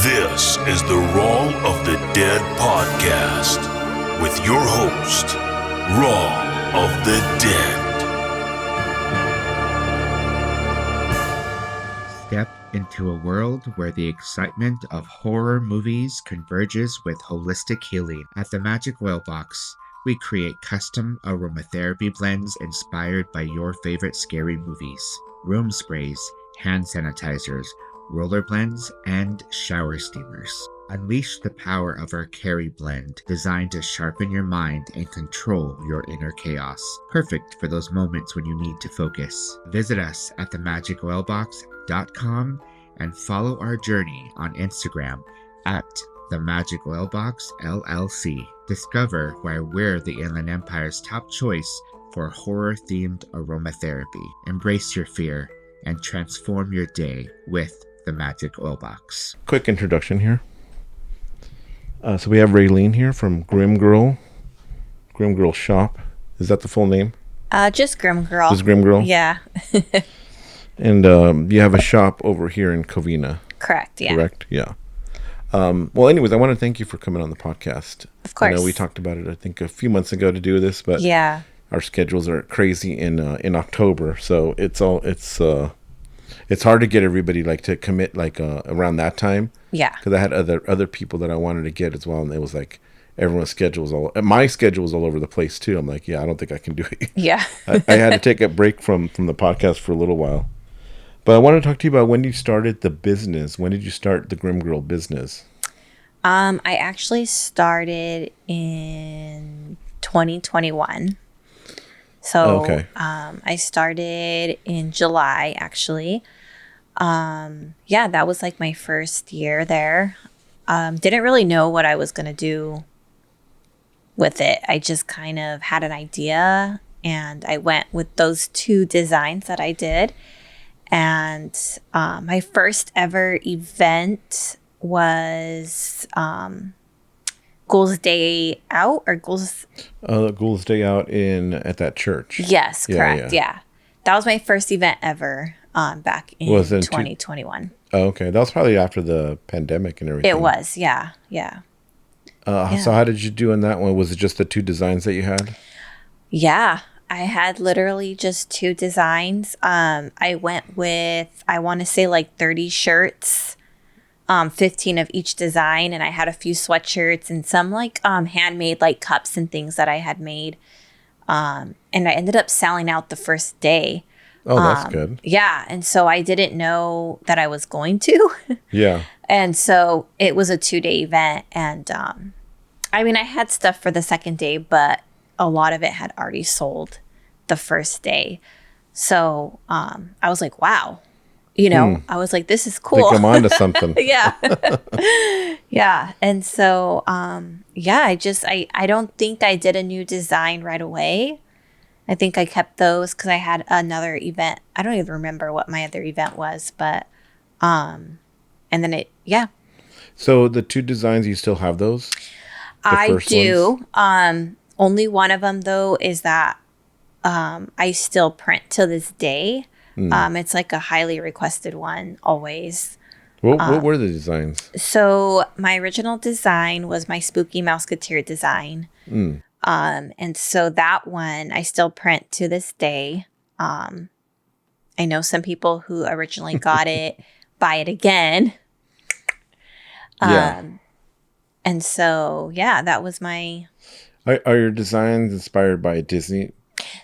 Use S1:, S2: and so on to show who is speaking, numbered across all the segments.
S1: This is the Rawl of the Dead podcast with your host, Rawl of the Dead.
S2: Step into a world where the excitement of horror movies converges with holistic healing. At the Magic Oil Box, we create custom aromatherapy blends inspired by your favorite scary movies. Room sprays, hand sanitizers, roller blends, and shower steamers. Unleash the power of our Carry blend, designed to sharpen your mind and control your inner chaos. Perfect for those moments when you need to focus. Visit us at themagicoilbox.com and follow our journey on Instagram at The Magic Oil Box LLC. Discover why we're the Inland Empire's top choice for horror-themed aromatherapy. Embrace your fear and transform your day with the Magic Oil Box.
S3: Quick introduction here. So we have Raylene here from Grim Girl Shop. Is that the full name?
S4: Just Grim Girl.
S3: Just Grim Girl?
S4: Yeah.
S3: And you have a shop over here in Covina.
S4: Correct, yeah.
S3: Correct, yeah. Well, anyways, I want to thank you for coming on the podcast.
S4: Of course.
S3: I know we talked about it, I think, a few months ago to do this, but
S4: yeah,
S3: our schedules are crazy in October, so it's hard to get everybody to commit around that time.
S4: Yeah.
S3: Because I had other people that I wanted to get as well, and it was like everyone's schedule was my schedule was all over the place too. I'm like, yeah, I don't think I can do it.
S4: Yeah.
S3: I had to take a break from the podcast for a little while. But I want to talk to you about when you started the business. When did you start the Grim Girl business?
S4: I actually started in 2021. So
S3: okay.
S4: I started in July, actually. Yeah, that was like my first year there. Didn't really know what I was going to do with it. I just kind of had an idea and I went with those two designs that I did. And my first ever event was Ghouls Day Out or Ghouls...
S3: Ghouls Day Out at that church.
S4: Yes, correct. Yeah. That was my first event ever back in 2021.
S3: Oh, okay. That was probably after the pandemic and everything.
S4: It was, yeah.
S3: So how did you do in that one? Was it just the two designs that you had?
S4: Yeah. I had literally just two designs. I went with, I want to say 30 shirts. 15 of each design, and I had a few sweatshirts and some handmade cups and things that I had made. And I ended up selling out the first day.
S3: Oh, that's good.
S4: Yeah, and so I didn't know that I was going to.
S3: Yeah.
S4: And so it was a 2-day event, and I had stuff for the second day, but a lot of it had already sold the first day. So I was like, wow. I was like, this is cool.
S3: I think I'm onto something.
S4: Yeah. Yeah. And so, I don't think I did a new design right away. I think I kept those because I had another event. I don't even remember what my other event was, but, and then
S3: So the two designs, you still have those?
S4: I do. Only one of them though is that, I still print to this day. It's a highly requested one always.
S3: What were the designs?
S4: So my original design was my Spooky Mouseketeer design. And so that one I still print to this day. I know some people who originally got it buy it again.
S3: Yeah.
S4: And so, that was my...
S3: Are your designs inspired by Disney?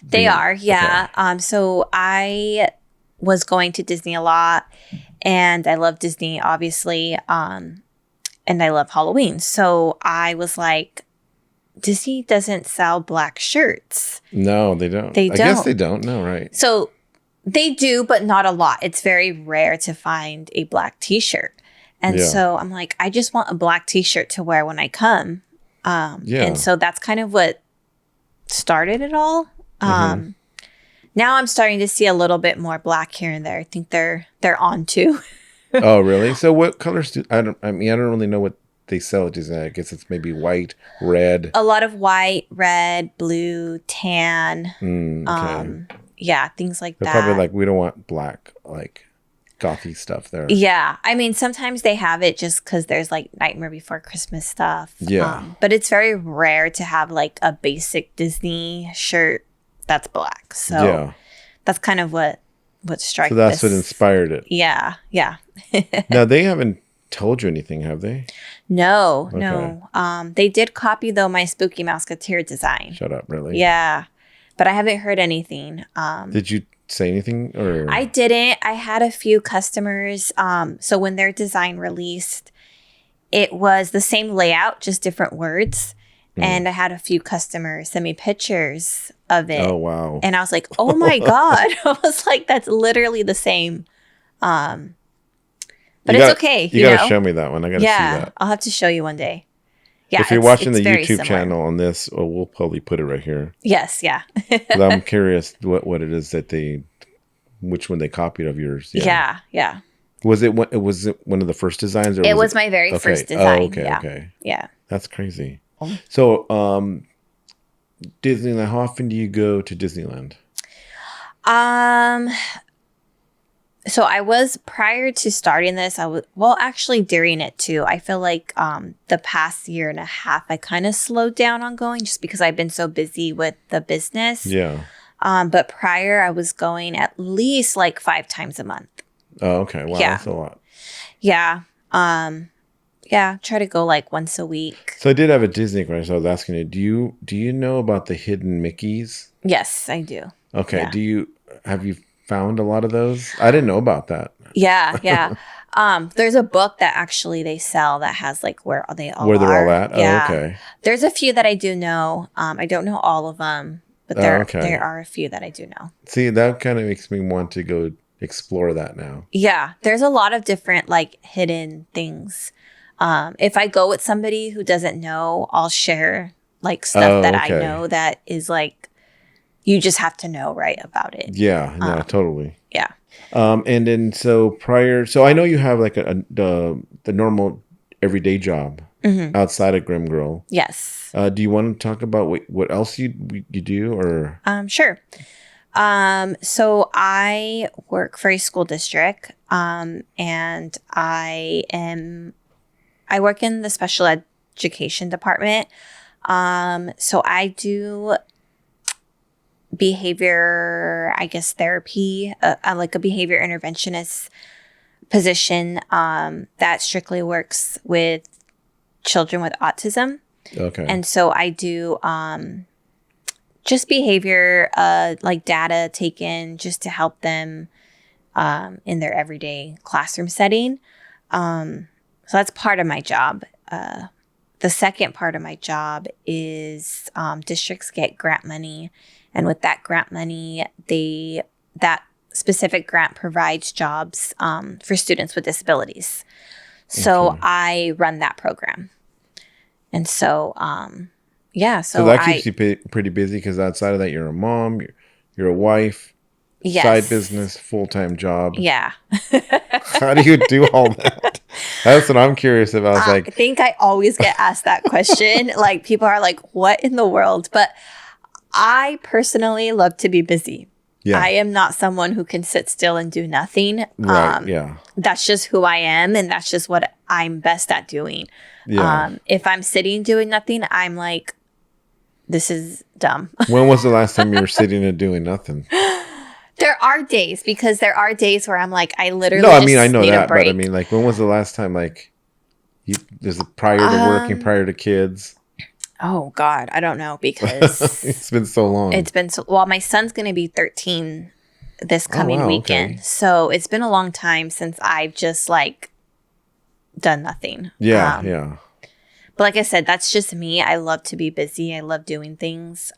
S4: They are, yeah. Okay. So I was going to Disney a lot, and I love Disney, obviously, and I love Halloween. So I was like, Disney doesn't sell black shirts.
S3: No, they don't. I guess they don't. No, right.
S4: So they do, but not a lot. It's very rare to find a black T-shirt. And so I'm like, I just want a black T-shirt to wear when I come. And so that's kind of what started it all. Now I'm starting to see a little bit more black here and there. I think they're on too.
S3: Oh, really? So what colors I don't really know what they sell at Disney. I guess it's maybe white, red.
S4: A lot of white, red, blue, tan.
S3: Okay.
S4: Yeah, things like
S3: They're
S4: that.
S3: probably we don't want black. gothy stuff there.
S4: Yeah. I mean, sometimes they have it just because there's like Nightmare Before Christmas stuff.
S3: Yeah.
S4: But it's very rare to have like a basic Disney shirt that's black. So
S3: Yeah.
S4: that's kind of what strikes.
S3: So that's what inspired it.
S4: Yeah. Yeah.
S3: Now, they haven't told you anything, have they?
S4: No.
S3: Okay.
S4: No. They did copy though my Spooky Mouseketeer design.
S3: Shut up, really?
S4: Yeah. But I haven't heard anything.
S3: Did you say anything? Or
S4: I didn't. I had a few customers. So when their design released, it was the same layout, just different words. And I had a few customers send me pictures of it.
S3: Oh, wow.
S4: And I was like, oh my God. I was like, that's literally the same. But it's okay.
S3: You got to show me that one. I got to see that.
S4: I'll have to show you one day. Yeah,
S3: if you're watching the
S4: very
S3: YouTube
S4: similar.
S3: channel on this, we'll probably put it right here.
S4: Yes, yeah.
S3: 'Cause I'm curious what it is that which one they copied of yours.
S4: Yeah, yeah.
S3: Was it one of the first designs? Or
S4: It was my very first design.
S3: Oh, okay,
S4: yeah.
S3: okay.
S4: Yeah.
S3: That's crazy. So, Disneyland, how often do you go to Disneyland?
S4: So I was, prior to starting this, actually during it too. I feel like the past year and a half, I kind of slowed down on going just because I've been so busy with the business.
S3: Yeah.
S4: But prior, I was going at least like 5 times a month.
S3: Oh, okay. Wow,
S4: Yeah.
S3: that's a lot.
S4: Yeah. Yeah, try to go like once a week.
S3: So I did have a Disney question. So I was asking you, do you know about the hidden Mickeys?
S4: Yes, I do.
S3: Okay.
S4: Yeah.
S3: Have you found a lot of those? I didn't know about that.
S4: Yeah, yeah. There's a book that actually they sell that has like where they're all
S3: at.
S4: Yeah.
S3: Oh, okay.
S4: There's a few that I do know. I don't know all of them, but there are a few that I do know.
S3: See, that kind of makes me want to go explore that now.
S4: Yeah, there's a lot of different like hidden things. If I go with somebody who doesn't know, I'll share like stuff that I know that is like you just have to know right about it.
S3: Yeah, no, totally.
S4: Yeah.
S3: And then so I know you have like the normal everyday job outside of Grim Girl.
S4: Yes.
S3: Do you want to talk about what else you do or?
S4: Sure. So I work for a school district, and I work in the special education department. So I do behavior, I guess, therapy, like a behavior interventionist position, that strictly works with children with autism.
S3: Okay.
S4: And so I do, just behavior, like data taken just to help them, in their everyday classroom setting. So that's part of my job. The second part of my job is districts get grant money. And with that grant money, that specific grant provides jobs for students with disabilities. So I run that program. And so, yeah. So
S3: that keeps you pretty busy because outside of that, you're a mom, you're a wife.
S4: Yes.
S3: Side business, full-time job.
S4: Yeah.
S3: How do you do all that? That's what I'm curious about.
S4: I think I always get asked that question. Like people are like, what in the world? But I personally love to be busy. Yeah. I am not someone who can sit still and do nothing.
S3: Right, yeah.
S4: That's just who I am. And that's just what I'm best at doing.
S3: Yeah.
S4: If I'm sitting doing nothing, I'm like, this is dumb.
S3: When was the last time you were sitting and doing nothing?
S4: There are days, because there are days where I'm like, I literally
S3: No, I mean, I know
S4: need
S3: that,
S4: a break.
S3: but I mean, like, when was the last time, like, there's prior to working, prior to kids?
S4: Oh, God, I don't know, because
S3: it's been so long.
S4: It's been so, well, my son's going to be 13 this coming weekend.
S3: Okay.
S4: So it's been a long time since I've just like done nothing.
S3: Yeah, yeah.
S4: But like I said, that's just me. I love to be busy. I love doing things.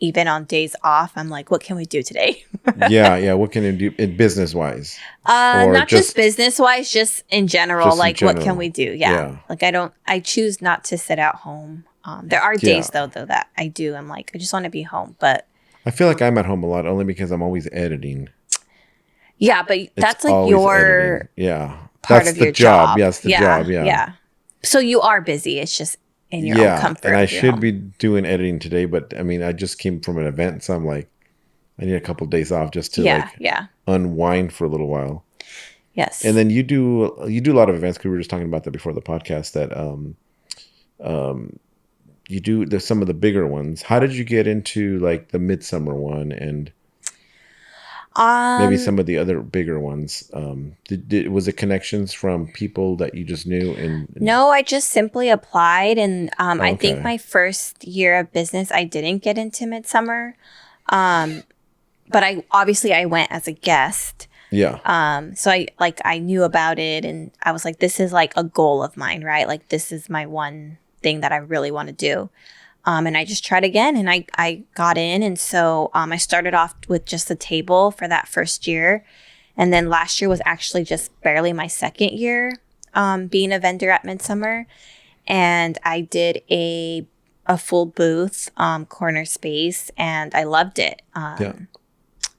S4: Even on days off, I'm like, what can we do today?
S3: yeah. What can you do business wise?
S4: Not just business wise, just in general.
S3: Just
S4: like,
S3: in general.
S4: what can we do? Yeah. Like, I choose not to sit at home. There are days though that I do. I'm like, I just want to be home. But
S3: I feel like I'm at home a lot only because I'm always editing.
S4: Yeah, but that's like your
S3: part
S4: of your job.
S3: Yes, the job. Yeah.
S4: Yeah. So you are busy. It's just in your own comfort.
S3: And I should be doing editing today, but I mean, I just came from an event, so I'm like, I need a couple of days off just to unwind for a little while.
S4: Yes.
S3: And then you do a lot of events, because we were just talking about that before the podcast, that you do some of the bigger ones. How did you get into like the Midsummer one and maybe some of the other bigger ones? Was it connections from people that you just knew?
S4: No, I just simply applied, and I think
S3: Okay.
S4: my first year of business, I didn't get into Midsummer, but I went as a guest.
S3: Yeah.
S4: So I knew about it, and I was like, this is like a goal of mine, right? Like this is my one thing that I really want to do. And I just tried again, and I got in. And so I started off with just a table for that first year. And then last year was actually just barely my second year being a vendor at Midsummer. And I did a full booth, corner space, and I loved it.
S3: Yeah.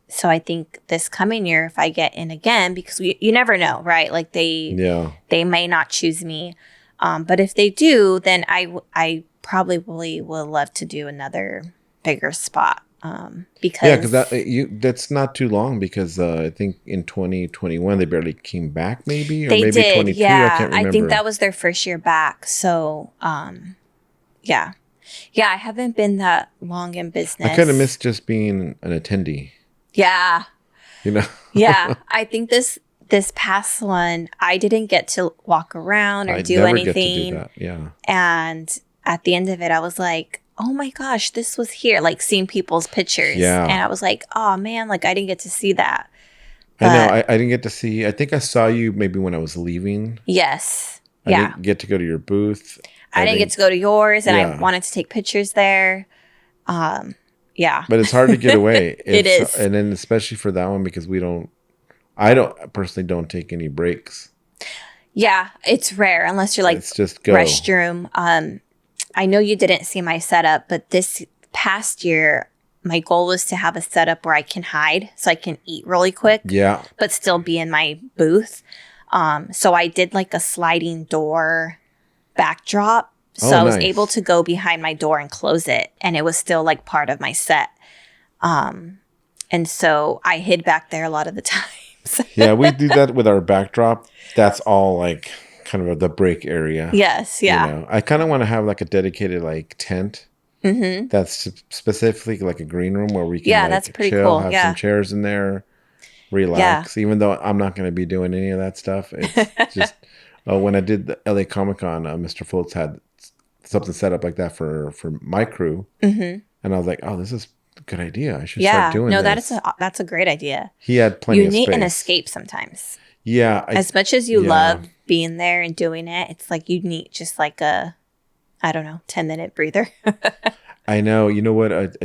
S4: So I think this coming year, if I get in again, because you never know, right? Like they may not choose me. But if they do, then I probably will love to do another bigger spot. Because
S3: that's not too long, because I think in 2021 they barely came back, maybe, or
S4: they
S3: maybe
S4: did,
S3: 22.
S4: yeah.
S3: I can't remember.
S4: I think that was their first year back. So, yeah. I haven't been that long in business.
S3: I kind of miss just being an attendee.
S4: Yeah.
S3: You know.
S4: Yeah. I think this past one, I didn't get to walk around or do anything.
S3: Get to do that. Yeah.
S4: And at the end of it, I was like, oh my gosh, this was here. Like seeing people's pictures.
S3: Yeah.
S4: And I was like, oh man, like I didn't get to see that.
S3: I know. I didn't get to see. I think I saw you maybe when I was leaving.
S4: Yes.
S3: I didn't get to go to your booth.
S4: I didn't get to go to yours, and
S3: Yeah.
S4: I wanted to take pictures there. Yeah.
S3: But it's hard to get away.
S4: It is.
S3: And then especially for that one, because I personally don't take any breaks.
S4: Yeah, it's rare unless you're like
S3: It's just go.
S4: restroom. I know you didn't see my setup, but this past year, my goal was to have a setup where I can hide so I can eat really quick,
S3: Yeah.
S4: but still be in my booth. So I did like a sliding door backdrop. So I was
S3: nice.
S4: able to go behind my door and close it, and it was still like part of my set. And so I hid back there a lot of the times.
S3: Yeah, we do that with our backdrop. That's all like kind of the break area.
S4: Yes, yeah.
S3: You know? I kind of want to have like a dedicated like tent. Mm-hmm. That's specifically like a green room where we can like,
S4: that's pretty
S3: chill,
S4: cool.
S3: have
S4: Yeah.
S3: some chairs in there, relax. Even though I'm not going to be doing any of that stuff. It's just when I did the LA Comic Con, Mr. Fultz had something set up like that for my crew. Mm-hmm. And I was like, oh, this is a good idea. I should start doing this.
S4: That's a great idea.
S3: He had plenty of
S4: You
S3: space.
S4: need an escape sometimes.
S3: Yeah.
S4: As much as you love being there and doing it, it's like you need just like a, I don't know, 10-minute breather.
S3: I know. You know what? I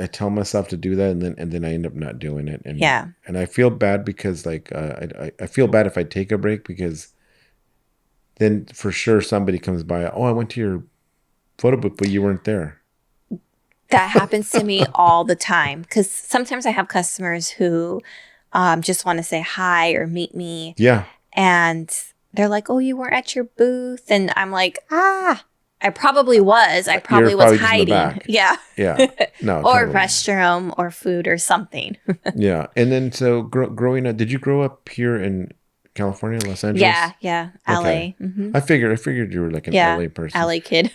S3: tell myself to do that, and then I end up not doing it. And and I feel bad because like I feel bad if I take a break, because then for sure somebody comes by. Oh, I went to your photo booth, but you weren't there.
S4: That happens to me all the time, because sometimes I have customers who just want to say hi or meet me.
S3: Yeah.
S4: And they're like, oh, you weren't at your booth. And I'm like, I probably was. I probably was
S3: probably just in the
S4: hiding.
S3: back.
S4: Yeah.
S3: Yeah. No.
S4: Or
S3: totally.
S4: restroom or food or something.
S3: Yeah. And then so growing up, did you grow up here in California, Los Angeles?
S4: Yeah. LA.
S3: Okay.
S4: Mm-hmm.
S3: I figured you were like an LA person.
S4: LA kid.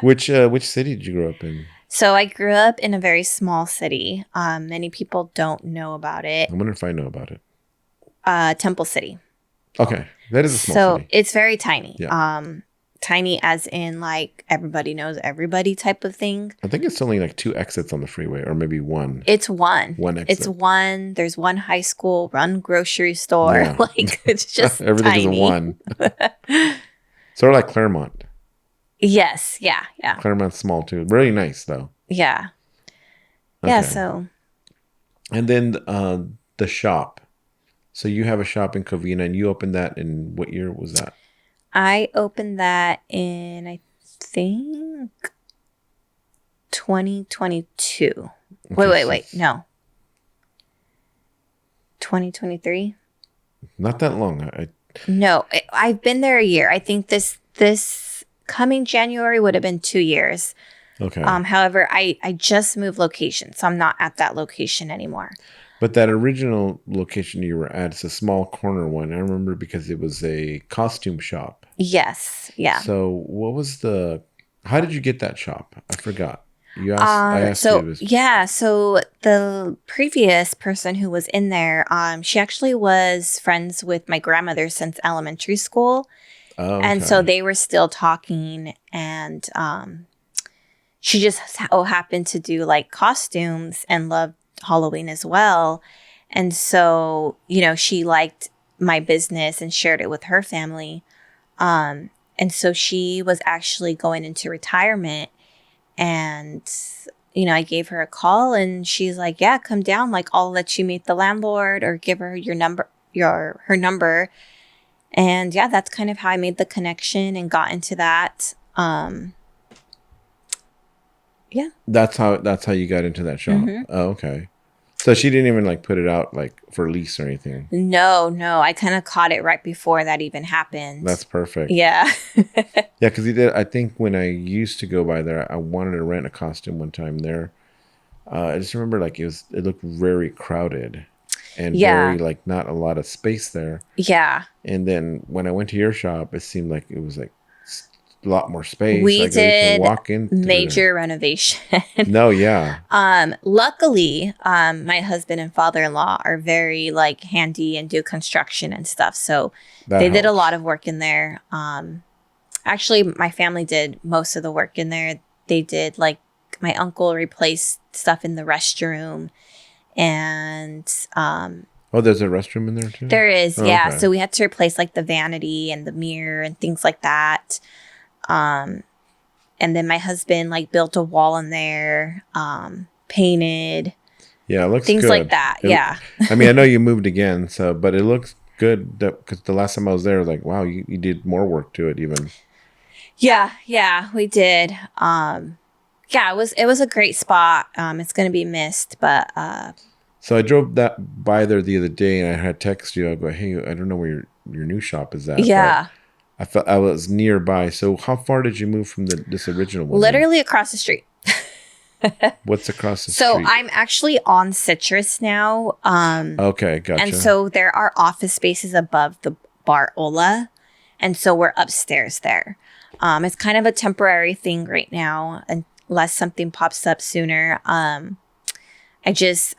S3: Which city did you grow up in?
S4: So I grew up in a very small city. Many people don't know about it.
S3: I wonder if I know about it.
S4: Temple City.
S3: Okay. That is a small city.
S4: So it's very tiny.
S3: Yeah.
S4: Tiny as in like everybody knows everybody type of thing.
S3: I think it's only like 2 exits on the freeway, or maybe one.
S4: It's one.
S3: One exit.
S4: It's one. There's one high school, one grocery store.
S3: Yeah.
S4: Like it's just
S3: everything
S4: tiny.
S3: is one. Sort of like Claremont.
S4: Yes. Yeah.
S3: Claremont's small too. Really nice though.
S4: Yeah.
S3: Okay.
S4: Yeah. So.
S3: And then the shop. So you have a shop in Covina, and you opened that in what year was that?
S4: I opened that in, I think, 2022.
S3: Okay,
S4: Wait. No. 2023?
S3: Not that long.
S4: No, I've been there a year. I think this coming January would have been 2 years.
S3: Okay.
S4: However, I just moved location, so I'm not at that location anymore.
S3: But that original location you were at is a small corner one. I remember because it was a costume shop.
S4: Yes. Yeah.
S3: So how did you get that shop? I forgot. I asked you.
S4: So the previous person who was in there, she actually was friends with my grandmother since elementary school.
S3: Oh, okay.
S4: And so they were still talking, and she just so happened to do like costumes and loved Halloween as well. And so, she liked my business and shared it with her family. And so she was actually going into retirement, and, I gave her a call, and she's like, yeah, come down. Like, I'll let you meet the landlord or give her her number. And yeah, that's kind of how I made the connection and got into that. Yeah.
S3: That's how you got into that shop. Mm-hmm. Oh, okay. So she didn't even like put it out like for lease or anything.
S4: No. I kind of caught it right before that even happened.
S3: That's perfect.
S4: Yeah.
S3: Yeah, because he did. I think when I used to go by there, I wanted to rent a costume one time there. I just remember like it looked very crowded, and very like not a lot of space there.
S4: Yeah.
S3: And then when I went to your shop, it seemed like it was like a lot more space.
S4: We did
S3: walk in
S4: major renovation.
S3: No, yeah.
S4: Luckily, my husband and father-in-law are very like handy and do construction and stuff. So they did a lot of work in there. Actually, my family did most of the work in there. They did like my uncle replaced stuff in the restroom, and
S3: oh, there's a restroom in there too?
S4: There is, yeah. Okay. So we had to replace like the vanity and the mirror and things like that. And then my husband like built a wall in there, painted.
S3: Yeah, it looks
S4: things
S3: good.
S4: Like that. Yeah.
S3: I mean, I know you moved again, but it looks good because the last time I was there, I was like, wow, you did more work to it even.
S4: Yeah, we did. It was a great spot. It's going to be missed, but
S3: so I drove by there the other day, and I had text you. I go, hey, I don't know where your new shop is at.
S4: Yeah.
S3: I felt I was nearby. So how far did you move from this original one?
S4: Literally across the street.
S3: What's across the street?
S4: So I'm actually on Citrus now.
S3: Okay, gotcha.
S4: And so there are office spaces above the bar Ola. And so we're upstairs there. It's kind of a temporary thing right now, unless something pops up sooner. I just,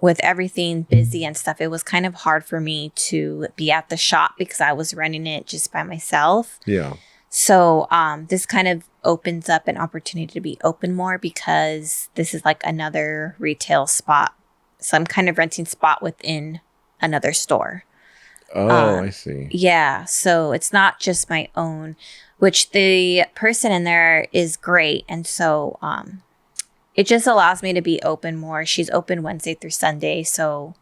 S4: with everything busy and stuff, it was kind of hard for me to be at the shop because I was running it just by myself.
S3: Yeah.
S4: So this kind of opens up an opportunity to be open more because this is like another retail spot. So I'm kind of renting spot within another store.
S3: Oh, I see.
S4: Yeah. So it's not just my own, which the person in there is great. And so it just allows me to be open more. She's open Wednesday through Sunday. So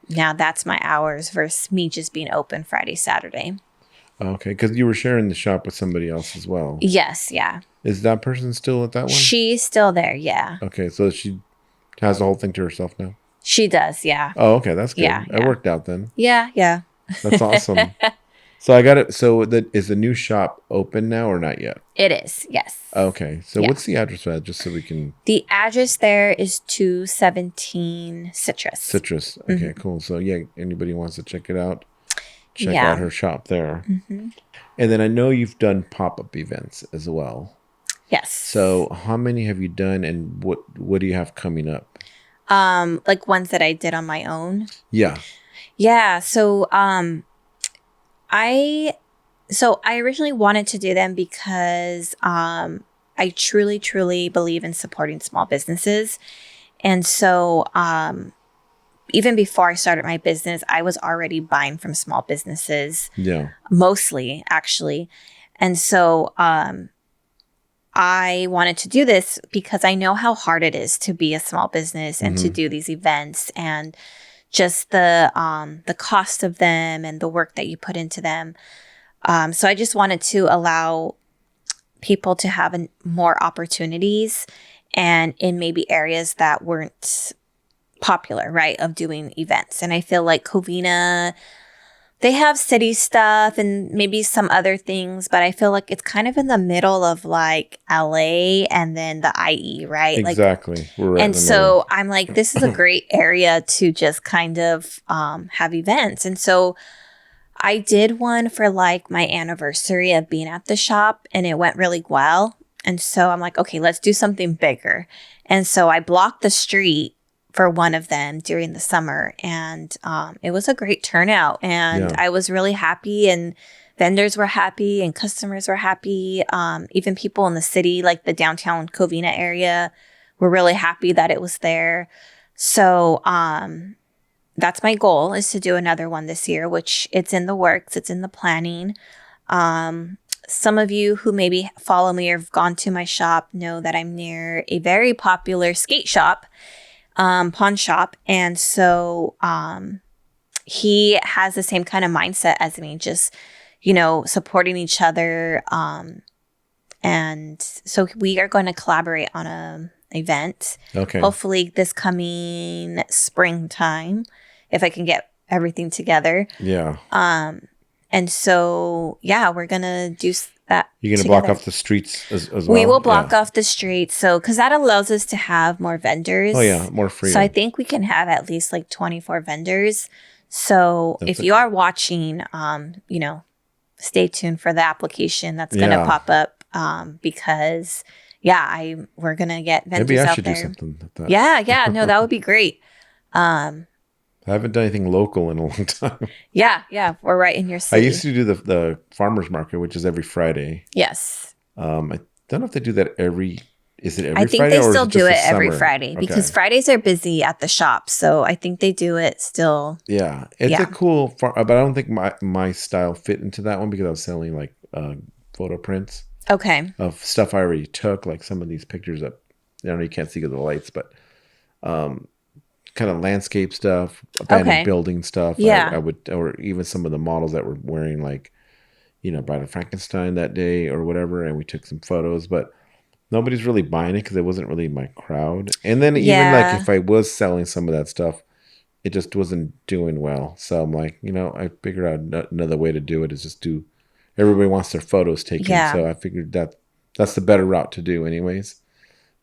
S4: now that's my hours versus me just being open Friday, Saturday.
S3: Okay. Because you were sharing the shop with somebody else as well.
S4: Yes. Yeah.
S3: Is that person still at that one?
S4: She's still there. Yeah.
S3: Okay. So she has the whole thing to herself now?
S4: She does. Yeah.
S3: Oh, okay. That's good.
S4: Yeah.
S3: It worked out then.
S4: Yeah.
S3: That's awesome. So I got it. So is the new shop open now or not yet?
S4: It is, yes.
S3: Okay. So what's the address for that, just so we can...
S4: The address there is 217 Citrus.
S3: Citrus. Okay, cool. So yeah, anybody wants to check it out, check out her shop there. Mm-hmm. And then I know you've done pop-up events as well.
S4: Yes.
S3: So how many have you done, and what do you have coming up?
S4: Like ones that I did on my own?
S3: Yeah.
S4: Yeah. So I originally wanted to do them because I truly, truly believe in supporting small businesses. And so even before I started my business, I was already buying from small businesses.
S3: Yeah.
S4: Mostly, actually. And so I wanted to do this because I know how hard it is to be a small business and to do these events, and just the cost of them and the work that you put into them. So I just wanted to allow people to have more opportunities, and in maybe areas that weren't popular, right, of doing events. And I feel like Covina, They have city stuff and maybe some other things, but I feel like it's kind of in the middle of like LA and then the IE, right?
S3: Exactly.
S4: Like, we're right and so I'm like, this is a great area to just kind of have events. And so I did one for like my anniversary of being at the shop, and it went really well. And so I'm like, okay, let's do something bigger. And so I blocked the street for one of them during the summer, and it was a great turnout, and I was really happy, and vendors were happy and customers were happy. Even people in the city, like the downtown Covina area, were really happy that it was there. So that's my goal, is to do another one this year, which it's in the works, it's in the planning. Some of you who maybe follow me or have gone to my shop know that I'm near a very popular skate shop, pawn shop. And so he has the same kind of mindset as me, just, supporting each other. And so we are going to collaborate on a event. Okay. Hopefully this coming springtime, if I can get everything together. Yeah. And so, we're going to do that.
S3: You're going to block off the streets as well?
S4: We will block off the streets. So, because that allows us to have more vendors.
S3: Oh, yeah. More freedom.
S4: So, I think we can have at least like 24 vendors. So, if you are watching, stay tuned for the application that's going to pop up because, we're going to get vendors out there.
S3: Maybe I should do something like that.
S4: Yeah. No, that would be great.
S3: I haven't done anything local in a long time.
S4: Yeah. We're right in your city.
S3: I used to do the farmer's market, which is every Friday.
S4: Yes.
S3: I don't know if they do that every Friday?
S4: I think they still do it every Friday because Fridays are busy at the shop. So I think they do it still.
S3: Yeah. It's a cool but I don't think my style fit into that one because I was selling like photo prints.
S4: Okay.
S3: Of stuff I already took, like some of these pictures up. You can't see because of the lights, but kind of landscape stuff, abandoned building stuff.
S4: Yeah.
S3: I would, or even some of the models that were wearing like, Bride of Frankenstein that day or whatever. And we took some photos, but nobody's really buying it because it wasn't really my crowd. And then even like if I was selling some of that stuff, it just wasn't doing well. So I'm like, I figured out another way to do it is just everybody wants their photos taken. Yeah. So I figured that's the better route to do anyways.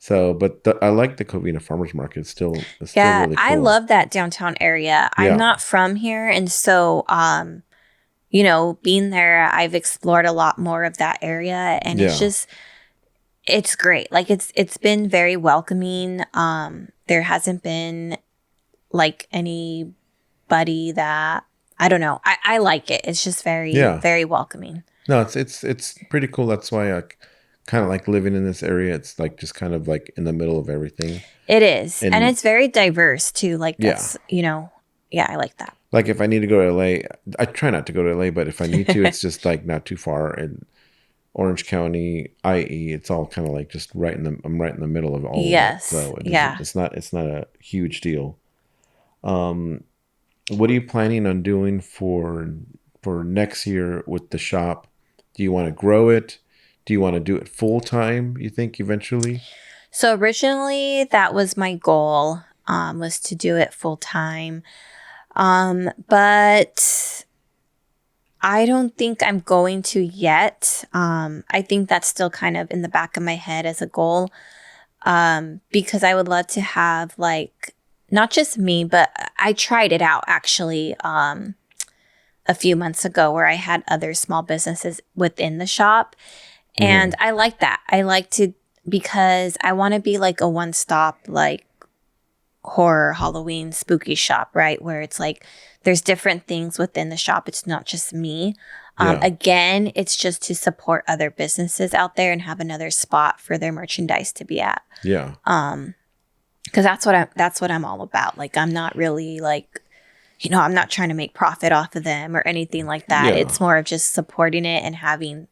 S3: So, but I like the Covina Farmers Market. It's still really cool.
S4: I love that downtown area. I'm not from here. And so, being there, I've explored a lot more of that area. And it's great. Like, it's been very welcoming. There hasn't been, like, anybody that, I don't know. I like it. It's just very, very welcoming.
S3: No, it's pretty cool. That's why I kind of like living in this area. It's like just kind of like in the middle of everything.
S4: It is. And it's very diverse too. Like that's, I like that.
S3: Like if I need to go to LA, I try not to go to LA, but if I need to, it's just like not too far. And Orange County, IE, it's all kind of like just I'm right in the middle of all of it. So it's not a huge deal. What are you planning on doing for next year with the shop? Do you want to grow it? Do you want to do it full time, you think, eventually?
S4: So originally that was my goal, was to do it full time. But I don't think I'm going to yet. I think that's still kind of in the back of my head as a goal, because I would love to have like, not just me, but I tried it out actually a few months ago where I had other small businesses within the shop. And I like that. I like to, because I want to be like a one-stop, like horror, Halloween, spooky shop, right? Where it's like, there's different things within the shop. It's not just me. Again, it's just to support other businesses out there and have another spot for their merchandise to be at.
S3: Yeah.
S4: Because that's what I'm all about. Like, I'm not really like, I'm not trying to make profit off of them or anything like that. Yeah. It's more of just supporting it and having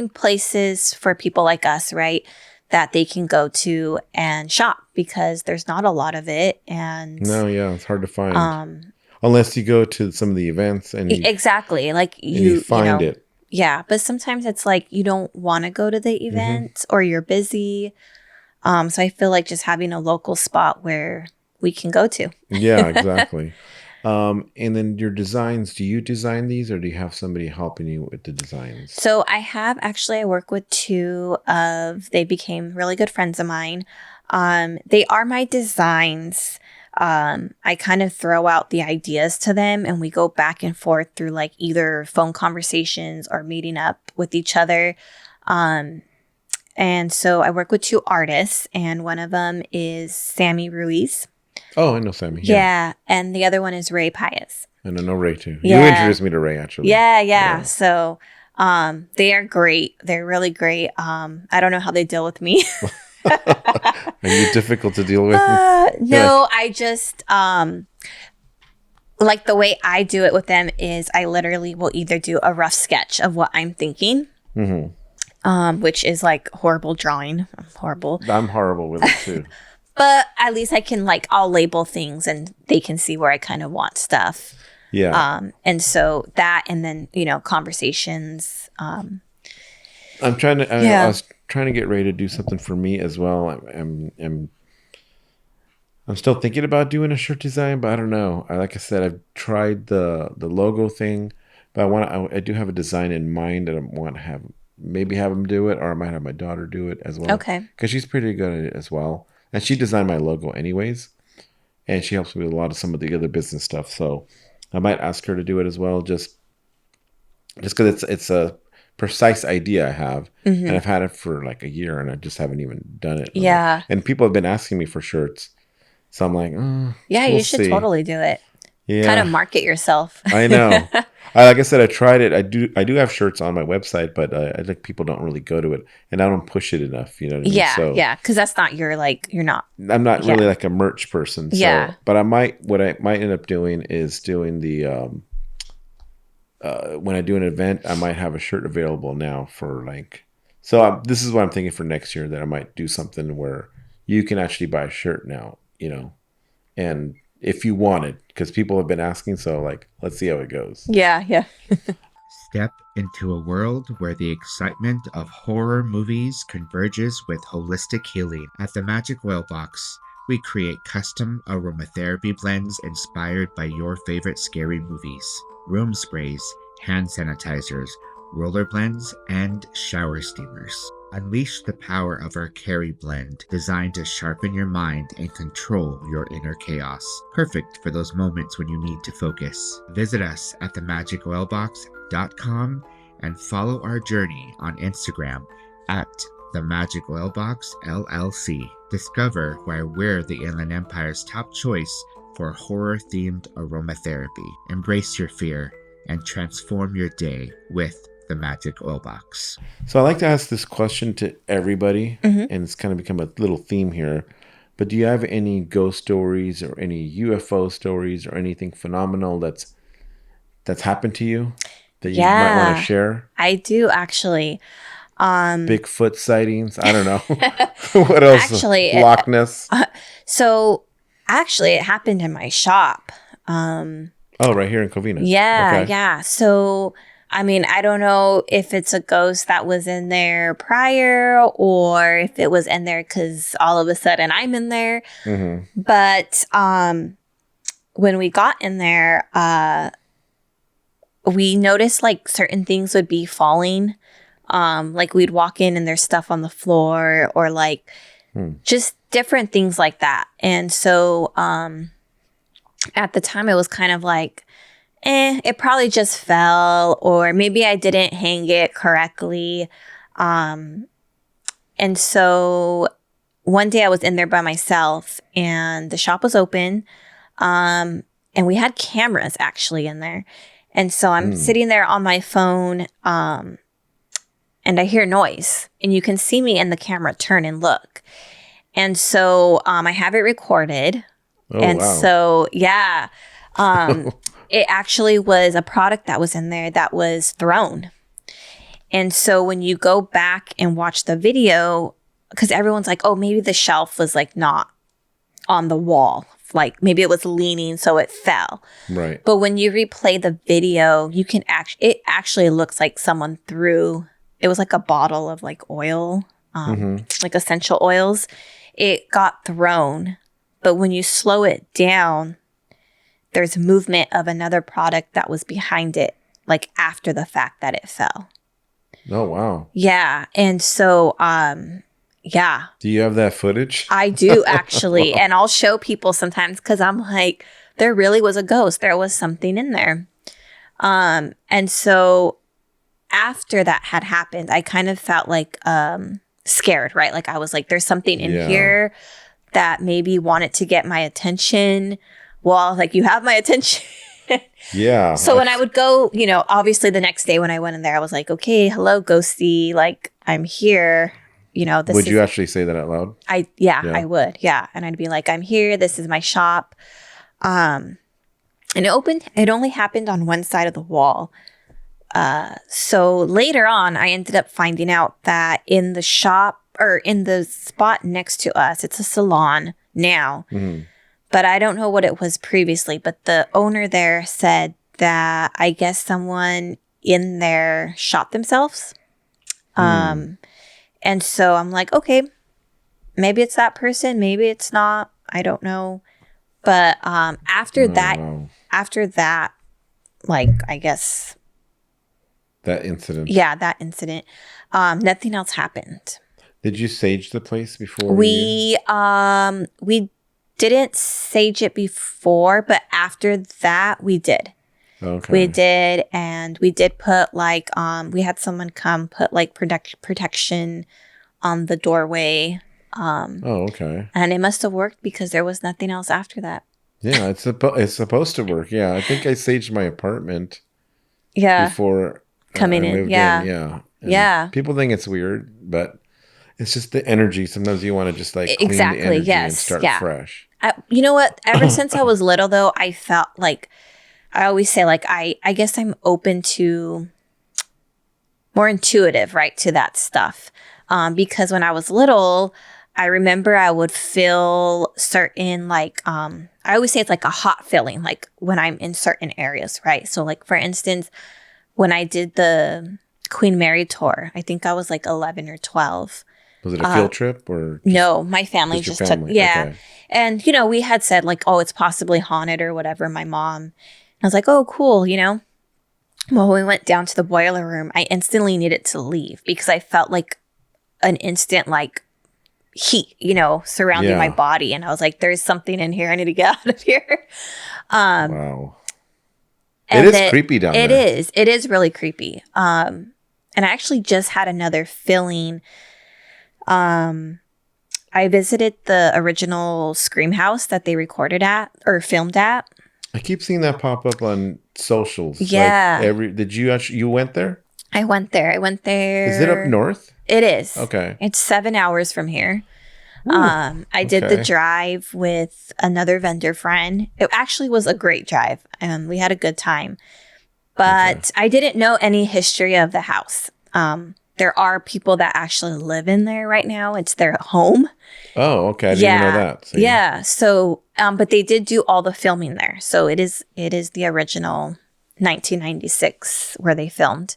S4: places for people like us, right, that they can go to and shop, because there's not a lot of it. And
S3: it's hard to find unless you go to some of the events and
S4: exactly like you find it. Yeah, but sometimes it's like you don't want to go to the event or you're busy. So I feel like just having a local spot where we can go to.
S3: Yeah, exactly. And then your designs, do you design these or do you have somebody helping you with the designs?
S4: So I work with they became really good friends of mine. They are my designs. I kind of throw out the ideas to them and we go back and forth through like either phone conversations or meeting up with each other. And so I work with 2 artists and one of them is Sammy Ruiz.
S3: Oh, I know Sammy.
S4: Yeah. And the other one is Ray Pius.
S3: I know Ray too.
S4: Yeah.
S3: You introduced me to Ray actually.
S4: Yeah. So, they are great. They're really great. I don't know how they deal with me.
S3: Are you difficult to deal with?
S4: No, I just, like the way I do it with them is I literally will either do a rough sketch of what I'm thinking, which is like horrible drawing. I'm horrible.
S3: I'm horrible with it too.
S4: But at least I'll label things and they can see where I kind of want stuff.
S3: Yeah.
S4: And so that, and then, conversations.
S3: I'm trying to, I was trying to get Ray to do something for me as well. I'm still thinking about doing a shirt design, but I don't know. Like I said, I've tried the logo thing, but I do have a design in mind that I want to maybe have him do it, or I might have my daughter do it as well.
S4: Okay.
S3: Because she's pretty good at it as well. And she designed my logo anyways. And she helps me with a lot of some of the other business stuff. So I might ask her to do it as well, just because it's a precise idea I have. And I've had it for like a year and I just haven't even done it.
S4: Yeah.
S3: And people have been asking me for shirts. So I'm like,
S4: yeah, you should totally do it.
S3: Yeah.
S4: Kind of market yourself.
S3: I know. Like I said, I tried it. I do have shirts on my website, but I think people don't really go to it, and I don't push it enough. You know what I mean?
S4: Yeah,
S3: so,
S4: yeah, because that's not you're not.
S3: I'm not really like a merch person. So,
S4: yeah.
S3: But what I might end up doing is doing the when I do an event, I might have a shirt available now for like. So this is what I'm thinking for next year, that I might do something where you can actually buy a shirt now, and if you want it, because people have been asking, so like, let's see how it goes.
S4: Yeah.
S2: Step into a world where the excitement of horror movies converges with holistic healing. At the Magic Oil Box, we create custom aromatherapy blends inspired by your favorite scary movies. Room sprays, hand sanitizers, roller blends, and shower steamers. Unleash the power of our Carry blend, designed to sharpen your mind and control your inner chaos. Perfect for those moments when you need to focus. Visit us at themagicoilbox.com and follow our journey on Instagram at themagicoilboxllc. Discover why we're the Inland Empire's top choice for horror-themed aromatherapy. Embrace your fear and transform your day with the Magic Oil Box.
S3: So I like to ask this question to everybody, and it's kind of become a little theme here. But do you have any ghost stories or any UFO stories or anything phenomenal that's happened to you that you might want to share?
S4: I do actually.
S3: Bigfoot sightings. I don't know. What else?
S4: Actually,
S3: Loch Ness.
S4: So actually, it happened in my shop.
S3: Right here in Covina.
S4: Yeah, okay. Yeah. So. I mean, I don't know if it's a ghost that was in there prior or if it was in there because all of a sudden I'm in there. But when we got in there, we noticed like certain things would be falling. Like we'd walk in and there's stuff on the floor or like just different things like that. And so at the time it was kind of like, it probably just fell, or maybe I didn't hang it correctly. And so one day I was in there by myself and the shop was open. And we had cameras actually in there. And so I'm sitting there on my phone, and I hear noise, and you can see me in the camera turn and look. And so I have it recorded. Oh, and wow. So, yeah. It actually was a product that was in there that was thrown. And so when you go back and watch the video, because everyone's like, oh, maybe the shelf was like not on the wall. Like maybe it was leaning, so it fell.
S3: Right.
S4: But when you replay the video, you can it actually looks like someone threw, it was like a bottle of like oil, like essential oils. It got thrown. But when you slow it down, there's movement of another product that was behind it, like after the fact that it fell.
S3: Oh, wow.
S4: Yeah. And so, yeah.
S3: Do you have that footage?
S4: I do, actually. And I'll show people sometimes because I'm like, there really was a ghost. There was something in there. And so after that had happened, I kind of felt like scared, right? Like I was like, there's something in here that maybe wanted to get my attention. Well, like, you have my attention.
S3: Yeah.
S4: So when I would go, you know, obviously the next day when I went in there, I was like, okay, hello, ghosty. Like, I'm here. You know,
S3: would you actually say that out loud?
S4: I would. Yeah. And I'd be like, I'm here. This is my shop. And it only happened on one side of the wall. So later on, I ended up finding out that in the shop, or in the spot next to us, it's a salon now. Mm-hmm. But I don't know what it was previously. But the owner there said that I guess someone in there shot themselves. And so I'm like, okay, maybe it's that person. Maybe it's not. I don't know. But after that, like, I guess.
S3: That incident.
S4: Yeah, that incident. Nothing else happened.
S3: Did you sage the place before?
S4: We didn't sage it before, but after that we did. Okay. We did, and we did put like we had someone come put like protection on the doorway.
S3: Okay.
S4: And it must have worked because there was nothing else after that.
S3: Yeah, it's supposed to work. Yeah, I think I saged my apartment.
S4: Yeah.
S3: Before
S4: coming
S3: in.
S4: Yeah.
S3: Yeah. And
S4: yeah.
S3: People think it's weird, but it's just the energy. Sometimes you want to just like clean the energy and start fresh.
S4: You know what? Ever since I was little, though, I felt like, I always say, like, I guess I'm open to more intuitive, right, to that stuff. Because when I was little, I remember I would feel certain, like, I always say it's like a hot feeling, like when I'm in certain areas, right? So, like, for instance, when I did the Queen Mary tour, I think I was like 11 or 12.
S3: Was it a field trip or?
S4: No, my family just took. Yeah. Okay. And, you know, we had said like, oh, it's possibly haunted or whatever. My mom. I was like, oh, cool, you know. Well, when we went down to the boiler room, I instantly needed to leave because I felt like an instant like heat, you know, surrounding my body. And I was like, there's something in here. I need to get out of here.
S3: Wow. It is creepy down there.
S4: It is. It is really creepy. And I actually just had another feeling. I visited the original Scream House that they recorded at or filmed at.
S3: I keep seeing that pop up on socials.
S4: Yeah.
S3: Like did you actually, you went there?
S4: I went there. Is
S3: it up north?
S4: It is.
S3: Okay.
S4: It's 7 hours from here. I did the drive with another vendor friend. It actually was a great drive, and we had a good time. But I didn't know any history of the house. There are people that actually live in there right now. It's their home.
S3: Oh, okay. I didn't even know that.
S4: So yeah. So, but they did do all the filming there. So it is the original 1996 where they filmed.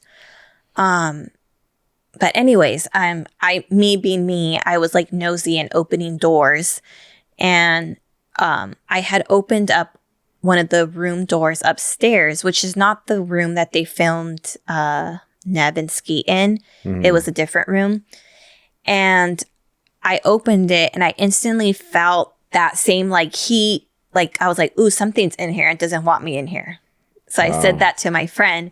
S4: But anyways, me being me, I was like nosy and opening doors, and I had opened up one of the room doors upstairs, which is not the room that they filmed Neb and Skeet in. Mm-hmm. It was a different room, and I opened it, and I instantly felt that same like heat. Like I was like, "Ooh, something's in here. It doesn't want me in here." So I said that to my friend,